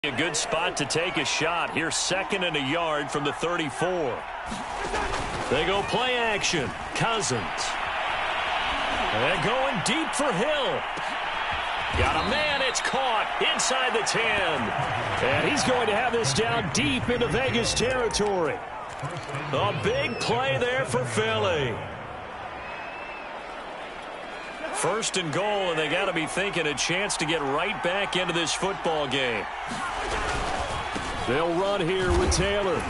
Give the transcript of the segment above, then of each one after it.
A good spot to take a shot. Here's 2nd and a yard from the 34. They go play action. Cousins. They're going deep for Hill. Got a man. It's caught inside the 10. And he's going to have this down deep into Vegas territory. A big play there for Philly. 1st and goal, and they got to be thinking a chance to get right back into this football game. They'll run here with Taylor.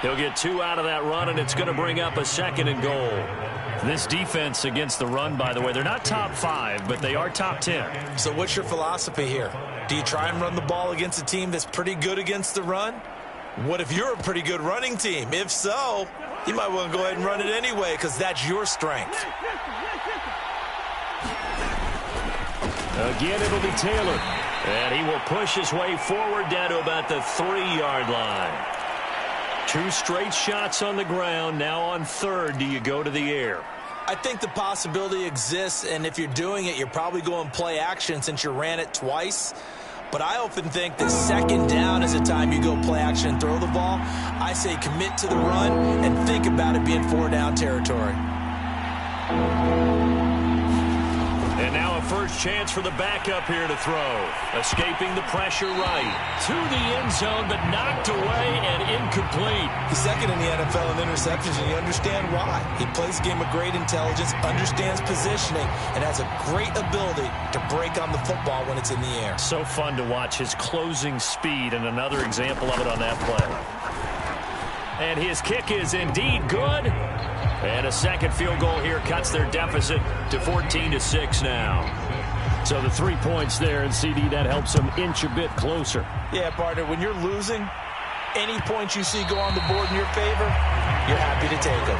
He'll get 2 out of that run, and it's going to bring up a 2nd and goal. This defense against the run, by the way, they're not top 5, but they are top 10. So what's your philosophy here? Do you try and run the ball against a team that's pretty good against the run? What if you're a pretty good running team? If so, you might want to go ahead and run it anyway because that's your strength. Again, it'll be Taylor. And he will push his way forward down to about the 3-yard line. 2 straight shots on the ground. Now on 3rd, do you go to the air? I think the possibility exists, and if you're doing it, you're probably going play action since you ran it twice. But I often think that 2nd down is the time you go play action and throw the ball. I say commit to the run and think about it being 4-down territory. And now a first chance for the backup here to throw. Escaping the pressure right. To the end zone, but knocked away and incomplete. He's 2nd in the NFL in interceptions, and you understand why. He plays a game of great intelligence, understands positioning, and has a great ability to break on the football when it's in the air. So fun to watch his closing speed, and another example of it on that play. And his kick is indeed good. And a 2nd field goal here cuts their deficit to 14-6 now. So the 3 points there, and CD, that helps them inch a bit closer. Yeah, partner, when you're losing, any points you see go on the board in your favor, you're happy to take them.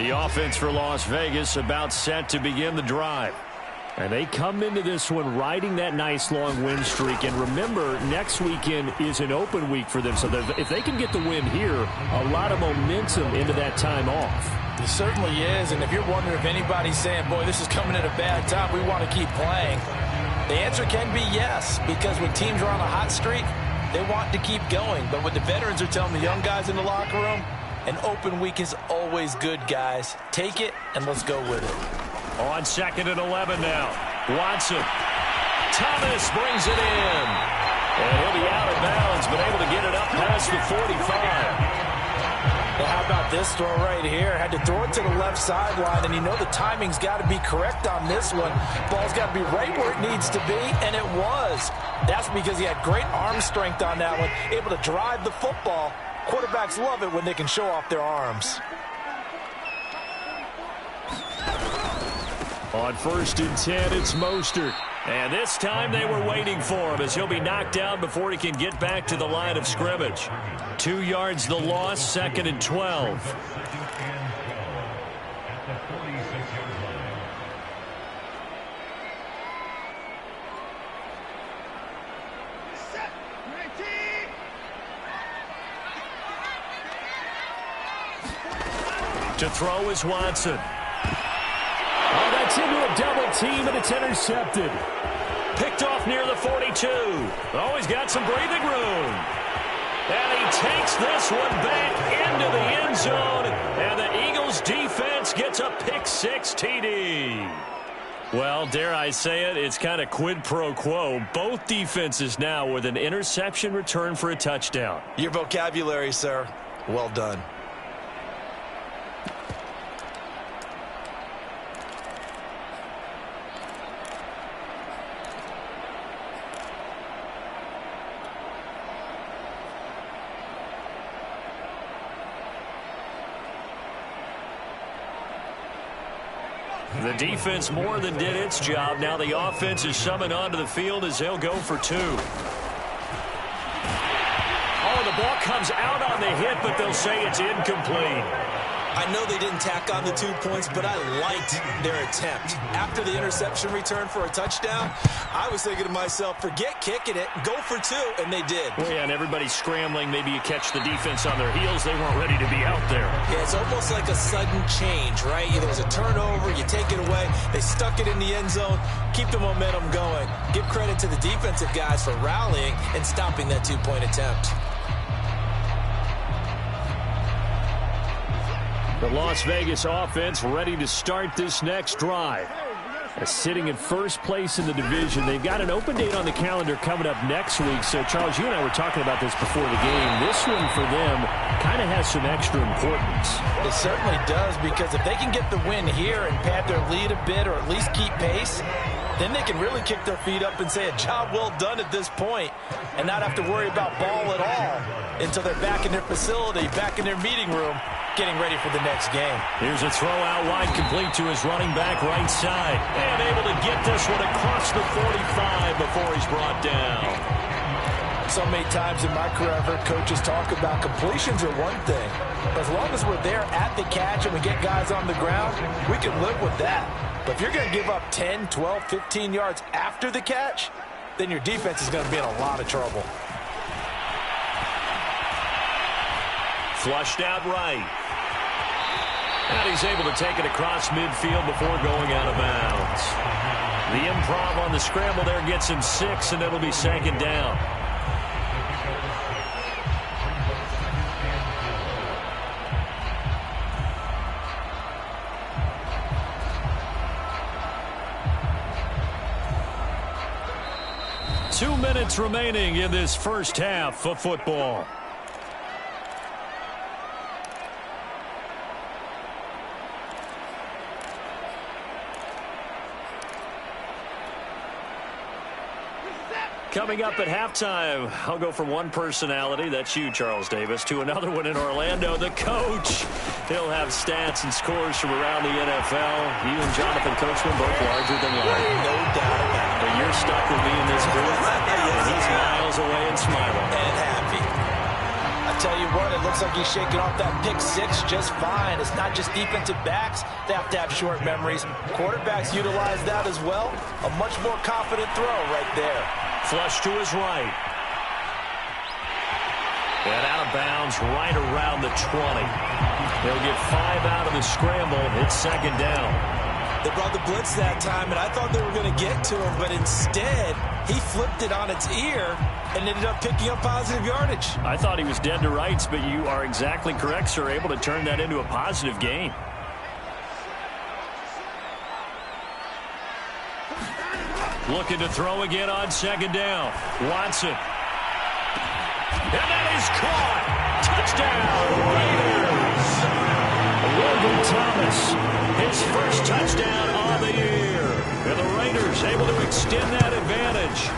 The offense for Las Vegas about set to begin the drive. And they come into this one riding that nice long win streak. And remember, next weekend is an open week for them. So if they can get the win here, a lot of momentum into that time off. It certainly is. And if you're wondering if anybody's saying, boy, this is coming at a bad time, we want to keep playing, the answer can be yes. Because when teams are on a hot streak, they want to keep going. But what the veterans are telling the young guys in the locker room, an open week is always good, guys. Take it, and let's go with it. On 2nd and 11 now. Watson. Thomas brings it in. And he'll be out of bounds, but able to get it up past the 45. Well, how about this throw right here? Had to throw it to the left sideline, and you know the timing's got to be correct on this one. Ball's got to be right where it needs to be, and it was. That's because he had great arm strength on that one, able to drive the football. Quarterbacks love it when they can show off their arms. On 1st and 10, it's Mostert. And this time they were waiting for him as he'll be knocked down before he can get back to the line of scrimmage. 2 yards the loss, 2nd and 12. To throw is Watson. Oh, that's into a double team, and it's intercepted. Picked off near the 42. Oh, he's got some breathing room. And he takes this one back into the end zone, and the Eagles defense gets a pick-6 TD. Well, dare I say it, it's kind of quid pro quo. Both defenses now with an interception return for a touchdown. Your vocabulary, sir. Well done. The defense more than did its job. Now the offense is summoned onto the field as they'll go for 2. Oh, the ball comes out on the hit, but they'll say it's incomplete. I know they didn't tack on the 2 points, but I liked their attempt. After the interception return for a touchdown, I was thinking to myself, forget kicking it, go for 2, and they did. Well, yeah, and everybody's scrambling. Maybe you catch the defense on their heels. They weren't ready to be out there. Yeah, it's almost like a sudden change, right? There was a turnover, you take it away, they stuck it in the end zone, keep the momentum going. Give credit to the defensive guys for rallying and stopping that 2-point attempt. The Las Vegas offense ready to start this next drive. Sitting in first place in the division. They've got an open date on the calendar coming up next week. So, Charles, you and I were talking about this before the game. This one for them kind of has some extra importance. It certainly does, because if they can get the win here and pad their lead a bit or at least keep pace, then they can really kick their feet up and say a job well done at this point and not have to worry about ball at all until they're back in their facility, back in their meeting room, getting ready for the next game. Here's a throw out wide, complete to his running back right side. And able to get this one across the 45 before he's brought down. So many times in my career I've heard coaches talk about completions are one thing. As long as we're there at the catch and we get guys on the ground, we can live with that. But if you're going to give up 10, 12, 15 yards after the catch, then your defense is going to be in a lot of trouble. Flushed out right. And he's able to take it across midfield before going out of bounds. The improv on the scramble there gets him 6, and it'll be second down. Two minutes remaining in this first half of football. Coming up at halftime, I'll go from one personality, that's you, Charles Davis, to another one in Orlando, the coach. He'll have stats and scores from around the NFL. You and Jonathan Coachman both larger than life. No doubt about it. But you're stuck with me in this booth, and he's miles away and smiling. And happy. I tell you what, it looks like he's shaking off that pick 6 just fine. It's not just defensive backs that have to have short memories. Quarterbacks utilize that as well. A much more confident throw right there. Flush to his right. And out of bounds right around the 20. They'll get 5 out of the scramble. It's second down. They brought the blitz that time, and I thought they were going to get to him, but instead he flipped it on its ear and ended up picking up positive yardage. I thought he was dead to rights, but you are exactly correct, sir. Able to turn that into a positive gain. Looking to throw again on second down. Watson. And that is caught. Touchdown, Raiders. Logan Thomas, his first touchdown on the year. And the Raiders able to extend that advantage.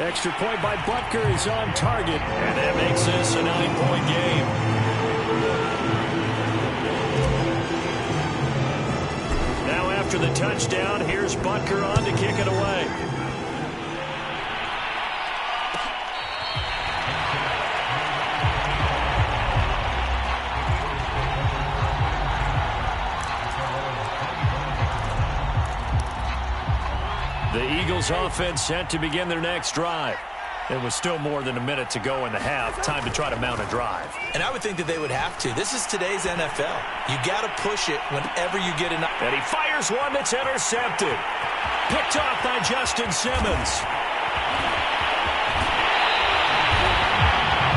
Extra point by Butker is on target, and that makes this a 9-point game. Now after the touchdown, here's Butker on to kick it away. The Eagles offense set to begin their next drive. It was still more than a minute to go in the half. Time to try to mount a drive. And I would think that they would have to. This is today's NFL. You got to push it whenever you get enough. And he fires one that's intercepted. Picked off by Justin Simmons.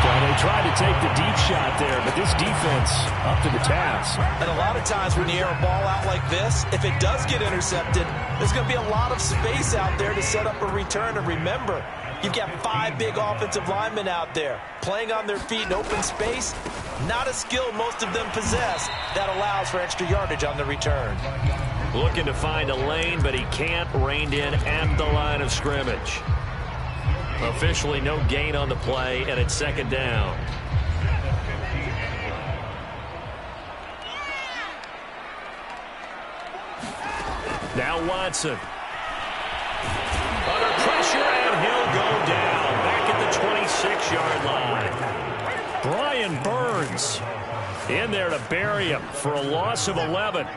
Well, they tried to take the deep shot there, but this defense up to the task. And a lot of times when you air a ball out like this, if it does get intercepted, there's going to be a lot of space out there to set up a return. And remember, you've got 5 big offensive linemen out there playing on their feet in open space. Not a skill most of them possess that allows for extra yardage on the return. Looking to find a lane, but he can't. Reined in at the line of scrimmage. Officially no gain on the play, and it's second down. Now Watson. Under pressure, and he'll go down. Back at the 26-yard line. Brian Burns in there to bury him for a loss of 11.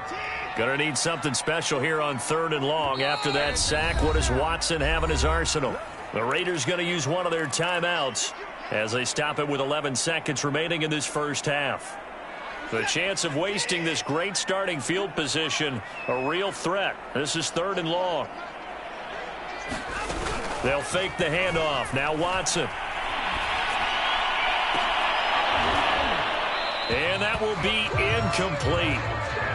Going to need something special here on 3rd and long. After that sack, what does Watson have in his arsenal? The Raiders going to use one of their timeouts as they stop it with 11 seconds remaining in this first half. The chance of wasting this great starting field position, a real threat. This is 3rd and long. They'll fake the handoff. Now Watson. And that will be incomplete.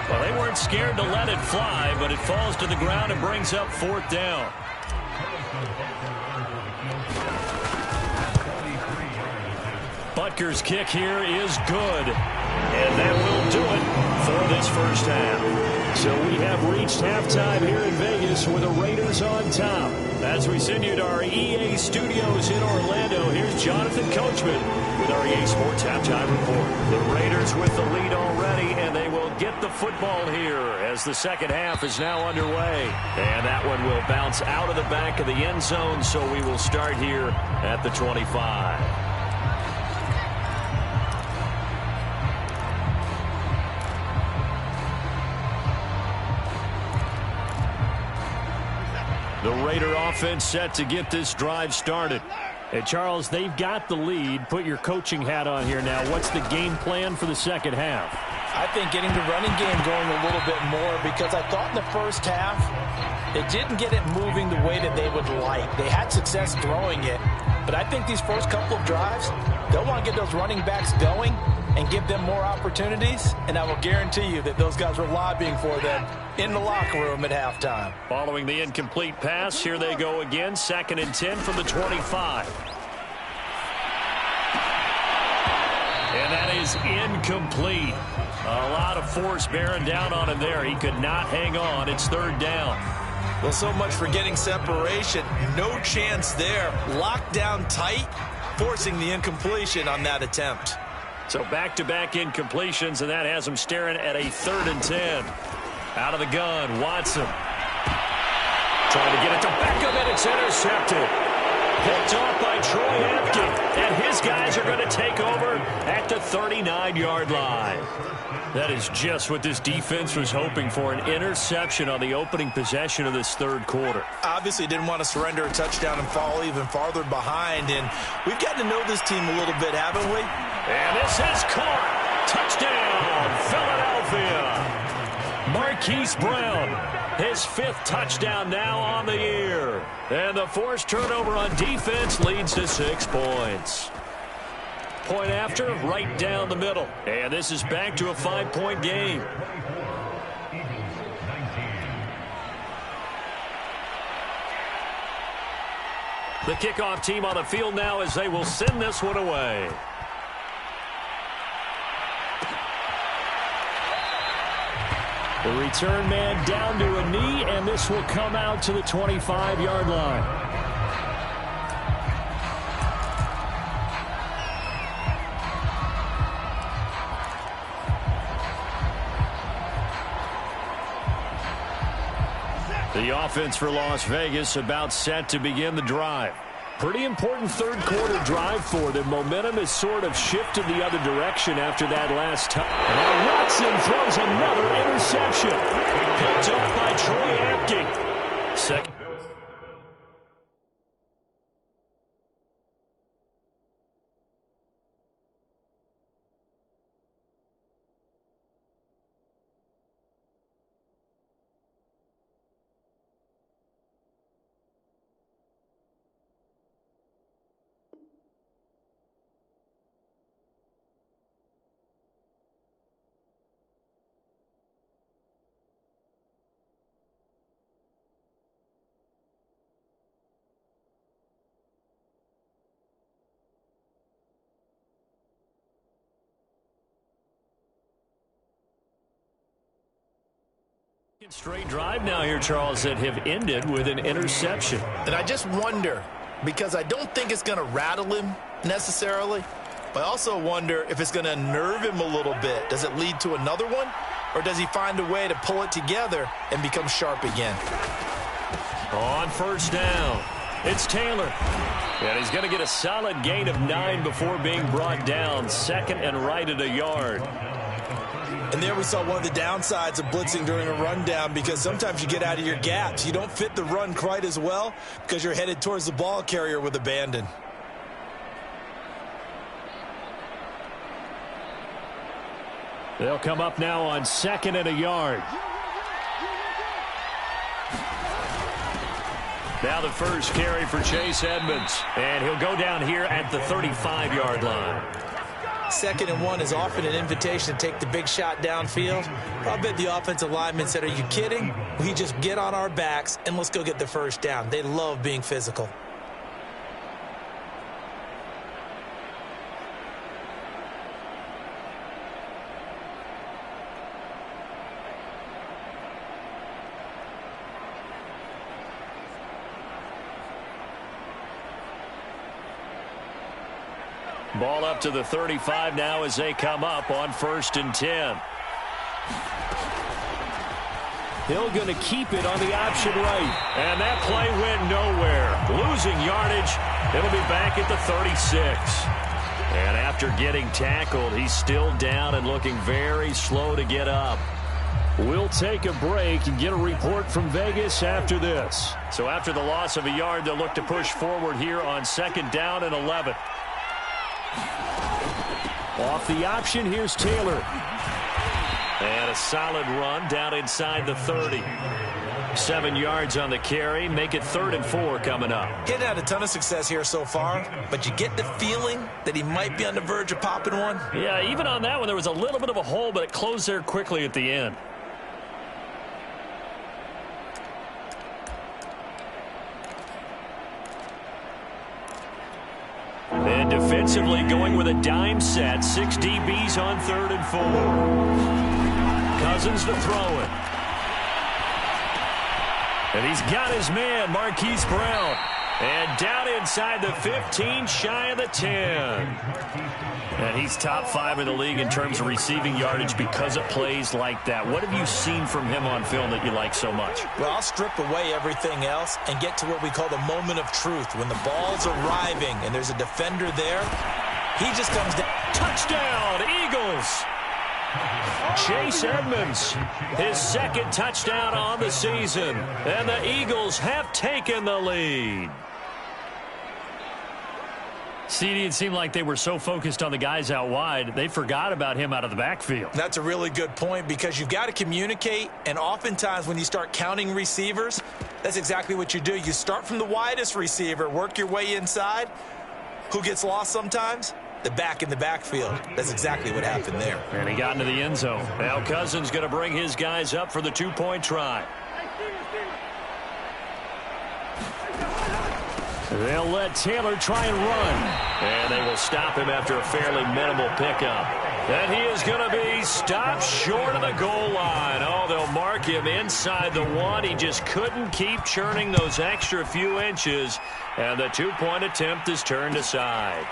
Well, they weren't scared to let it fly, but it falls to the ground and brings up 4th down. Butker's kick here is good. And that will do it for this first half. So we have reached halftime here in Vegas with the Raiders on top. As we send you to our EA studios in Orlando, here's Jonathan Coachman with our EA Sports Halftime Report. The Raiders with the lead already, and they will get the football here as the second half is now underway. And that one will bounce out of the back of the end zone, so we will start here at the 25. The Raider offense set to get this drive started. Hey, Charles, they've got the lead. Put your coaching hat on here now. What's the game plan for the second half? I think getting the running game going a little bit more, because I thought in the first half it didn't get it moving the way that they would like. They had success throwing it, but I think these first couple of drives, they'll want to get those running backs going and give them more opportunities, and I will guarantee you that those guys were lobbying for them in the locker room at halftime. Following the incomplete pass, here they go again, 2nd and 10 from the 25. And that is incomplete. A lot of force bearing down on him there. He could not hang on. It's 3rd down. Well, so much for getting separation. No chance there. Locked down tight, forcing the incompletion on that attempt. So back-to-back incompletions, and that has him staring at a 3rd and 10. Out of the gun, Watson. Trying to get it to Beckham, and it's intercepted. Picked off by Troy Apke, and his guys are going to take over at the 39-yard line. That is just what this defense was hoping for, an interception on the opening possession of this 3rd quarter. Obviously didn't want to surrender a touchdown and fall even farther behind, and we've gotten to know this team a little bit, haven't we? And this is caught. Touchdown, Philadelphia. Marquise Brown, his 5th touchdown now on the year. And the forced turnover on defense leads to 6 points. Point after, right down the middle. And this is back to a 5-point game. The kickoff team on the field now as they will send this one away. The return man down to a knee, and this will come out to the 25-yard line. The offense for Las Vegas about set to begin the drive. Pretty important 3rd quarter drive for them. Momentum has sort of shifted the other direction after that last time. Now Watson throws another interception. Picked off by Troy Apke. Second. Straight drive now here, Charles, that have ended with an interception. And I just wonder, because I don't think it's going to rattle him necessarily, but I also wonder if it's going to nerve him a little bit. Does it lead to another one, or does he find a way to pull it together and become sharp again? On 1st down, It's Taylor. And he's going to get a solid gain of 9 before being brought down. 2nd and right at a yard. And there we saw one of the downsides of blitzing during a rundown, because sometimes you get out of your gaps. You don't fit the run quite as well because you're headed towards the ball carrier with abandon. They'll come up now on 2nd and a yard. Now the first carry for Chase Edmonds. And he'll go down here at the 35-yard line. 2nd and 1 is often an invitation to take the big shot downfield. I bet the offensive lineman said, are you kidding? We just get on our backs and let's go get the first down. They love being physical. Ball up to the 35 now as they come up on 1st and 10. Hill going to keep it on the option right. And that play went nowhere. Losing yardage. It'll be back at the 36. And after getting tackled, he's still down and looking very slow to get up. We'll take a break and get a report from Vegas after this. So after the loss of a yard, they'll look to push forward here on 2nd down and 11. Off the option, here's Taylor. And a solid run down inside the 30. 7 yards on the carry. Make it 3rd and 4 coming up. He hadn't had a ton of success here so far, but you get the feeling that he might be on the verge of popping one. Yeah, even on that one, there was a little bit of a hole, but it closed there quickly at the end. And defensively going with a dime set. 6 DBs on 3rd and 4. Cousins to throw it. And he's got his man, Marquise Brown. And down inside the 15, shy of the 10. And he's top 5 in the league in terms of receiving yardage because of plays like that. What have you seen from him on film that you like so much? Well, I'll strip away everything else and get to what we call the moment of truth. When the ball's arriving and there's a defender there, he just comes down. Touchdown, Eagles! Chase Edmonds, his 2nd touchdown on the season. And the Eagles have taken the lead. CD, it seemed like they were so focused on the guys out wide, they forgot about him out of the backfield. That's a really good point, because you've got to communicate, and oftentimes when you start counting receivers, that's exactly what you do. You start from the widest receiver, work your way inside. Who gets lost sometimes? The back in the backfield. That's exactly what happened there. And he got into the end zone. Now Cousins going to bring his guys up for the 2-point try. They'll let Taylor try and run. And they will stop him after a fairly minimal pickup. And he is going to be stopped short of the goal line. Oh, they'll mark him inside the 1. He just couldn't keep churning those extra few inches. And the 2-point attempt is turned aside.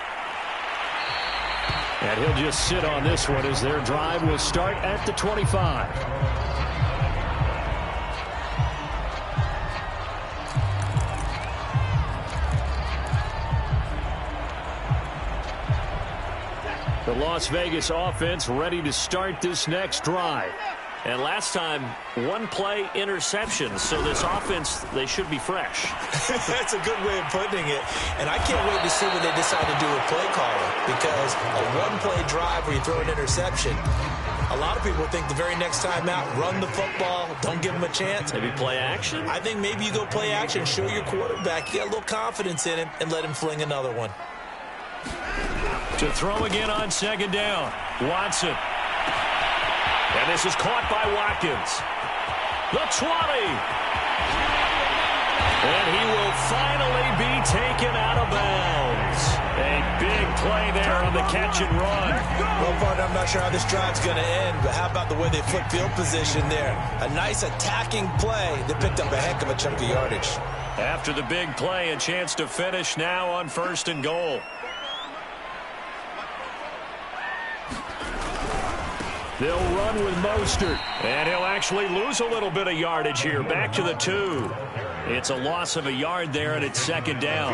And he'll just sit on this one as their drive will start at the 25. The Las Vegas offense ready to start this next drive. And last time, 1 play interception. So this offense, they should be fresh. That's a good way of putting it. And I can't wait to see what they decide to do with play calling, because a 1-play drive where you throw an interception, a lot of people think the very next time out, run the football, don't give them a chance. Maybe play action? I think maybe you go play action, show your quarterback, you got a little confidence in him, and let him fling another one. To throw again on 2nd down. Watson. And this is caught by Watkins. The 20. And he will finally be taken out of bounds. A big play there on the catch and run. Well, partner, I'm not sure how this drive's going to end, but how about the way they flip field position there? A nice attacking play that picked up a heck of a chunk of yardage. After the big play, a chance to finish now on 1st and goal. They'll run with Mostert. And he'll actually lose a little bit of yardage here. Back to the 2. It's a loss of a yard there, and it's second down.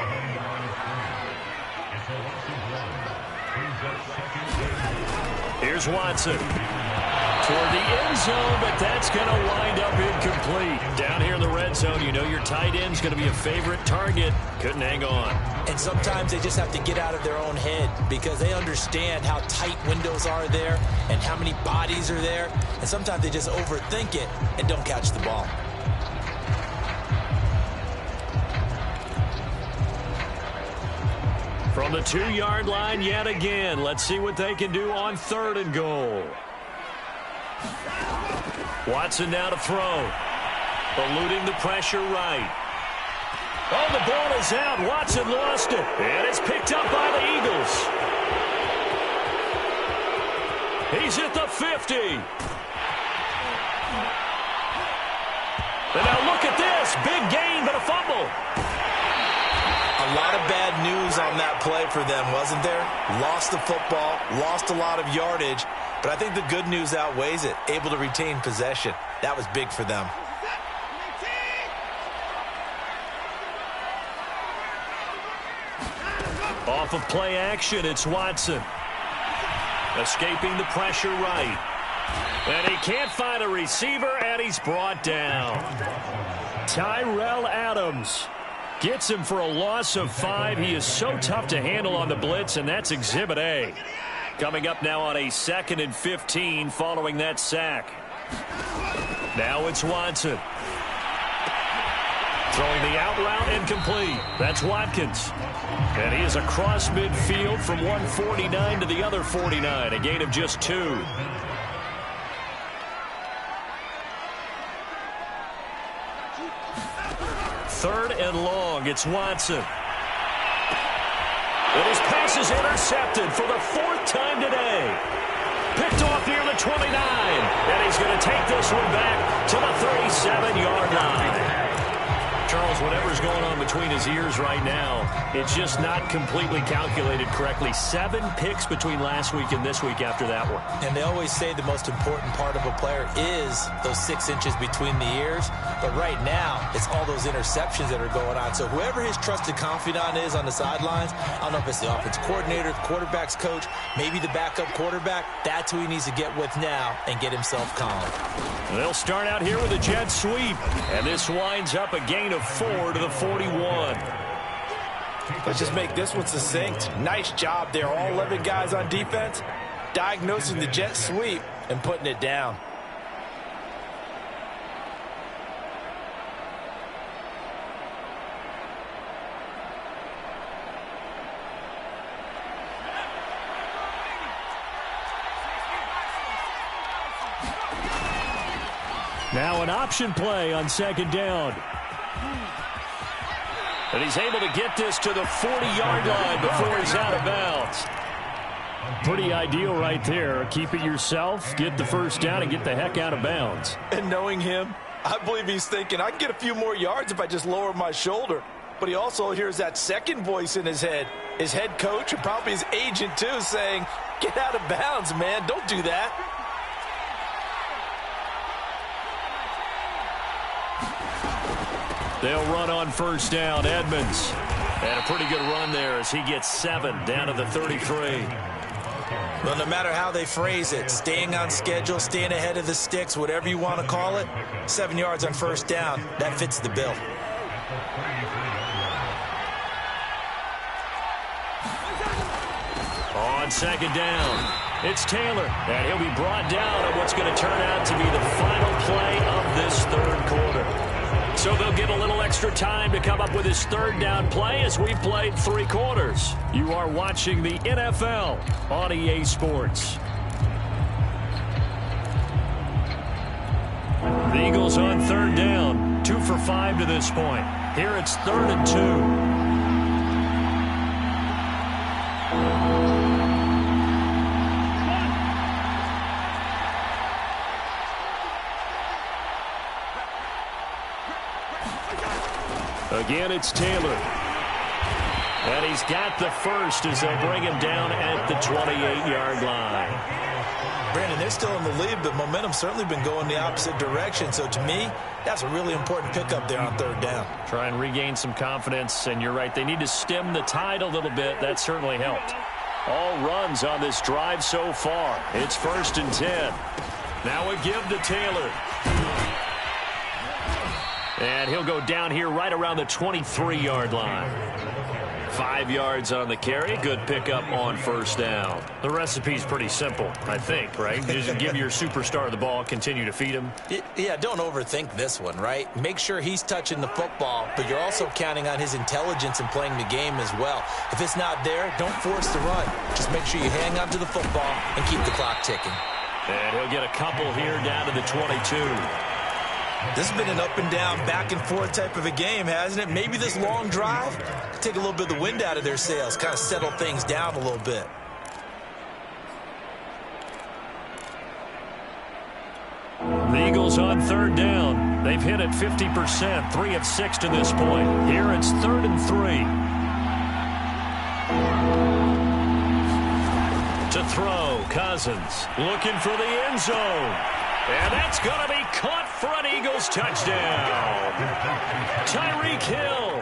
Here's Watson. Toward the end zone, but that's going to wind up incomplete. Down here in the red zone, you know your tight end's going to be a favorite target. Couldn't hang on. And sometimes they just have to get out of their own head because they understand how tight windows are there and how many bodies are there. And sometimes they just overthink it and don't catch the ball. From the 2-yard line yet again. Let's see what they can do on 3rd and goal. Watson now to throw. Eluding the pressure right. Oh, the ball is out. Watson lost it. And it's picked up by the Eagles. He's at the 50. And now look at this. Big gain, but a fumble. A lot of bad news on that play for them, wasn't there? Lost the football, lost a lot of yardage, but I think the good news outweighs it. Able to retain possession. That was big for them. Off of play action, it's Watson. Escaping the pressure right. And he can't find a receiver, and he's brought down. Tyrell Adams gets him for a loss of 5. He is so tough to handle on the blitz, and that's Exhibit A. Coming up now on a 2nd and 15 following that sack. Now it's Watson. Throwing the out route incomplete. That's Watkins. And he is across midfield from one 49 to the other 49. A gain of just 2. 3rd and long. It's Watson. And his pass is intercepted for the 4th time today. Picked off near the 29. And he's going to take this one back to the 37-yard line. Charles, whatever's going on between his ears right now, it's just not completely calculated correctly. 7 picks between last week and this week after that one. And they always say the most important part of a player is those 6 inches between the ears. But right now, it's all those interceptions that are going on. So whoever his trusted confidant is on the sidelines, I don't know if it's the offense coordinator, the quarterback's coach, maybe the backup quarterback, that's who he needs to get with now and get himself calm. They'll start out here with a jet sweep. And this winds up a gain of 4 to the 41. Let's just make this one succinct. Nice job there. All 11 guys on defense diagnosing the jet sweep and putting it down. Now an option play on 2nd down. And he's able to get this to the 40-yard line before he's out of bounds. Pretty ideal right there. Keep it yourself, get the first down, and get the heck out of bounds. And knowing him, I believe he's thinking, I can get a few more yards if I just lower my shoulder. But he also hears that second voice in his head. His head coach and probably his agent, too, saying, get out of bounds, man. Don't do that. They'll run on first down. Edmonds. And a pretty good run there as he gets 7 down to the 33. Well, no matter how they phrase it, staying on schedule, staying ahead of the sticks, whatever you want to call it, 7 yards on first down, that fits the bill. On 2nd down, it's Taylor. And he'll be brought down on what's going to turn out to be the final play of this 3rd quarter. So they'll get a little extra time to come up with his 3rd down play as we've played 3 quarters. You are watching the NFL on EA Sports. The Eagles on 3rd down, 2 for 5 to this point. Here it's 3rd and 2. Again, it's Taylor. And he's got the first as they'll bring him down at the 28-yard line. Brandon, they're still in the lead, but momentum's certainly been going the opposite direction. So to me, that's a really important pickup there on third down. Try and regain some confidence, and you're right. They need to stem the tide a little bit. That certainly helped. All runs on this drive so far. It's 1st and 10. Now a give to Taylor. And he'll go down here right around the 23-yard line. 5 yards on the carry. Good pickup on 1st down. The recipe's pretty simple, I think, right? Just give your superstar the ball, continue to feed him. Yeah, don't overthink this one, right? Make sure he's touching the football, but you're also counting on his intelligence in playing the game as well. If it's not there, don't force the run. Just make sure you hang on to the football and keep the clock ticking. And he'll get a couple here down to the 22. This has been an up and down, back and forth type of a game, hasn't it? Maybe this long drive, take a little bit of the wind out of their sails, kind of settle things down a little bit. The Eagles on 3rd down. They've hit it 50%, 3 of 6 to this point. Here it's 3rd and 3. To throw, Cousins looking for the end zone. And that's going to be caught for an Eagles touchdown. Tyreek Hill,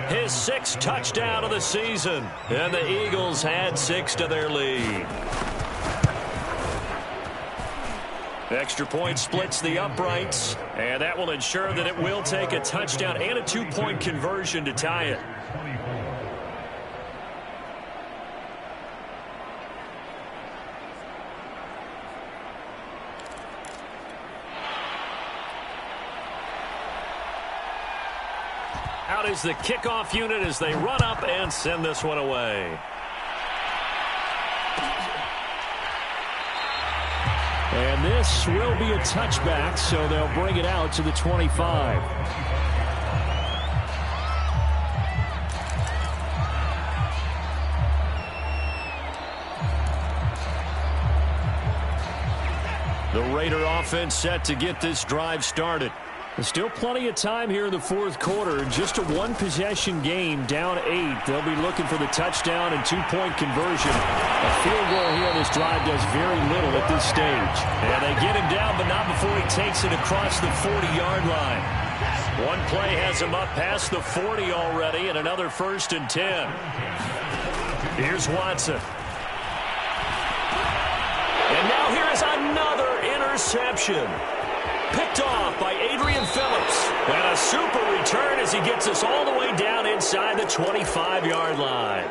his 6th touchdown of the season. And the Eagles add 6 to their lead. Extra point splits the uprights. And that will ensure that it will take a touchdown and a 2-point conversion to tie it. Out is the kickoff unit as they run up and send this one away. And this will be a touchback, so they'll bring it out to the 25. The Raider offense set to get this drive started. There's still plenty of time here in the 4th quarter. Just a 1-possession game, down 8. They'll be looking for the touchdown and 2-point conversion. A field goal here on this drive does very little at this stage. And they get him down, but not before he takes it across the 40-yard line. One play has him up past the 40 already, and another 1st and 10. Here's Watson. And now here is another interception. Picked off by Adrian Phillips. And a super return as he gets us all the way down inside the 25-yard line.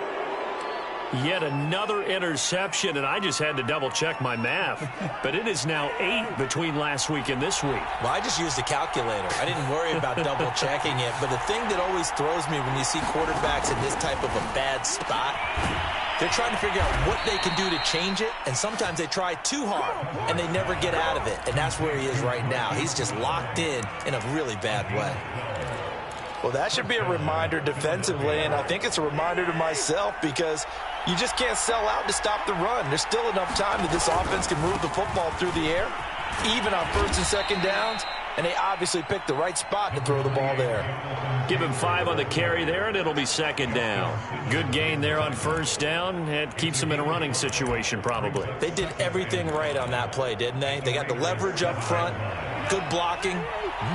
Yet another interception, and I just had to double-check my math. But it is now 8 between last week and this week. Well, I just used a calculator. I didn't worry about double-checking it. But the thing that always throws me when you see quarterbacks in this type of a bad spot, they're trying to figure out what they can do to change it, and sometimes they try too hard, and they never get out of it. And that's where he is right now. He's just locked in a really bad way. Well, that should be a reminder defensively, and I think it's a reminder to myself because you just can't sell out to stop the run. There's still enough time that this offense can move the football through the air, even on 1st and 2nd downs, and they obviously picked the right spot to throw the ball there. Give him 5 on the carry there, and it'll be 2nd down. Good gain there on 1st down. It keeps them in a running situation, probably. They did everything right on that play, didn't they? They got the leverage up front, good blocking,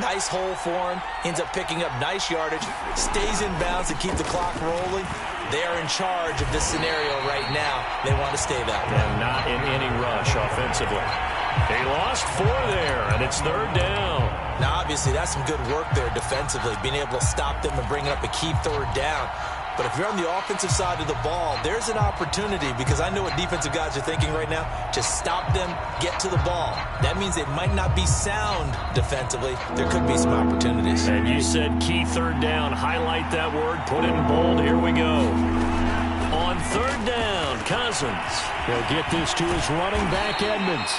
nice hole for him, ends up picking up nice yardage, stays in bounds to keep the clock rolling. They are in charge of this scenario right now. They want to stay that way. And not in any rush offensively. He lost 4 there, and it's 3rd down. Now, obviously, that's some good work there defensively, being able to stop them and bring up a key 3rd down. But if you're on the offensive side of the ball, there's an opportunity because I know what defensive guys are thinking right now. Just stop them, get to the ball. That means they might not be sound defensively. There could be some opportunities. And you said key 3rd down. Highlight that word. Put it in bold. Here we go. On 3rd down, Cousins. He'll get this to his running back, Edmonds.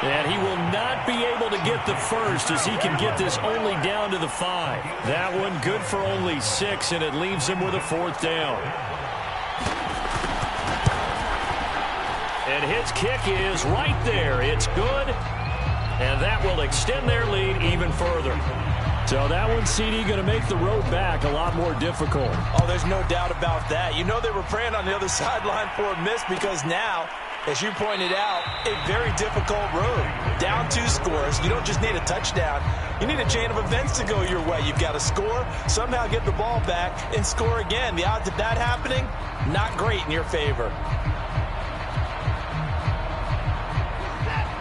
And he will not be able to get the first as he can get this only down to the 5. That one good for only 6, and it leaves him with a 4th down. And his kick is right there. It's good, and that will extend their lead even further. So that one, CD, going to make the road back a lot more difficult. Oh, there's no doubt about that. You know they were praying on the other sideline for a miss because now As you pointed out, a very difficult road. Down 2 scores. You don't just need a touchdown. You need a chain of events to go your way. You've got to score, somehow get the ball back, and score again. The odds of that happening, not great in your favor.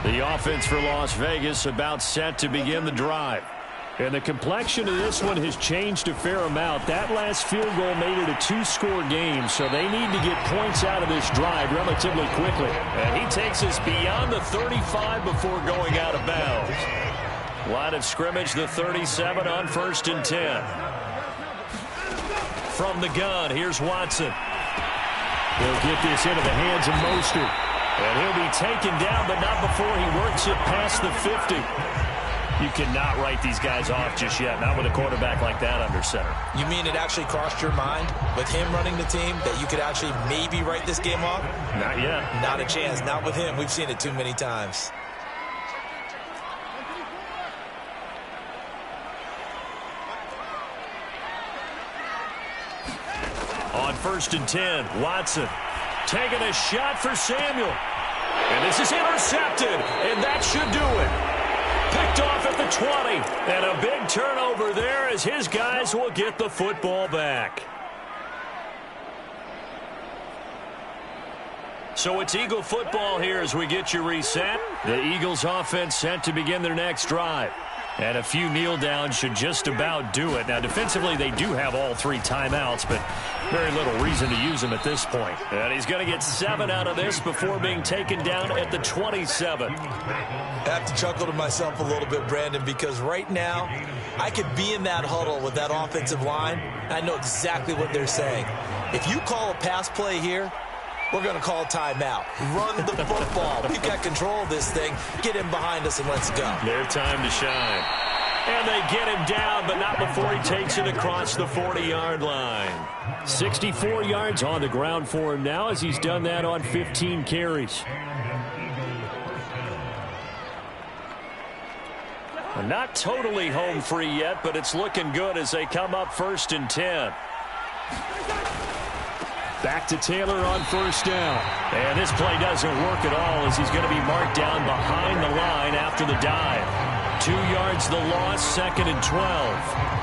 The offense for Las Vegas about set to begin the drive. And the complexion of this one has changed a fair amount. That last field goal made it a 2-score game, so they need to get points out of this drive relatively quickly. And he takes us beyond the 35 before going out of bounds. Line of scrimmage, the 37 on 1st and 10. From the gun, here's Watson. He'll get this into the hands of Mostert. And he'll be taken down, but not before he works it past the 50. You cannot write these guys off just yet, not with a quarterback like that under center. You mean it actually crossed your mind with him running the team that you could actually maybe write this game off? Not yet. Not a chance. Not with him. We've seen it too many times. On 1st and 10, Watson taking a shot for Samuel. And this is intercepted, and that should do it. Picked off at the 20, and a big turnover there as his guys will get the football back. So it's Eagle football here as we get you reset. The Eagles offense set to begin their next drive. And a few kneel downs should just about do it. Now, defensively, they do have all 3 timeouts, but very little reason to use them at this point. And he's going to get 7 out of this before being taken down at the 27. I have to chuckle to myself a little bit, Brandon, because right now I could be in that huddle with that offensive line. I know exactly what they're saying. If you call a pass play here, we're going to call a timeout. Run the football. We've got control of this thing. Get him behind us and let's go. Their time to shine. And they get him down, but not before he takes it across the 40-yard line. 64 yards on the ground for him now as he's done that on 15 carries. Not totally home free yet, but it's looking good as they come up 1st and 10. Back to Taylor on 1st down. And this play doesn't work at all as he's going to be marked down behind the line after the dive. 2 yards the loss, 2nd and 12.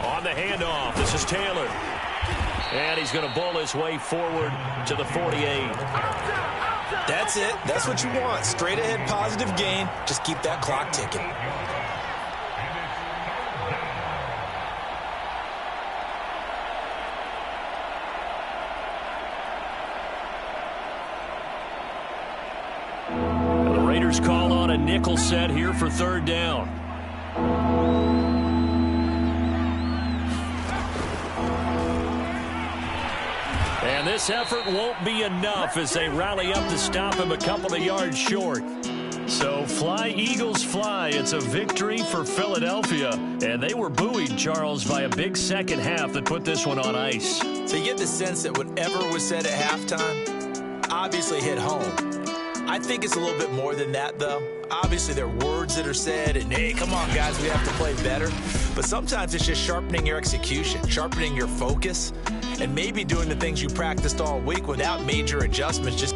On the handoff, this is Taylor. And he's going to bowl his way forward to the 48. That's it. That's what you want. Straight ahead positive gain. Just keep that clock ticking. The Raiders call on a nickel set here for 3rd down. And this effort won't be enough as they rally up to stop him a couple of yards short. So fly, Eagles, fly. It's a victory for Philadelphia. And they were buoyed, Charles, by a big second half that put this one on ice. So you get the sense that whatever was said at halftime obviously hit home. I think it's a little bit more than that, though. Obviously, there are words that are said, and, hey, come on, guys, we have to play better. But sometimes it's just sharpening your execution, sharpening your focus, and maybe doing the things you practiced all week without major adjustments, just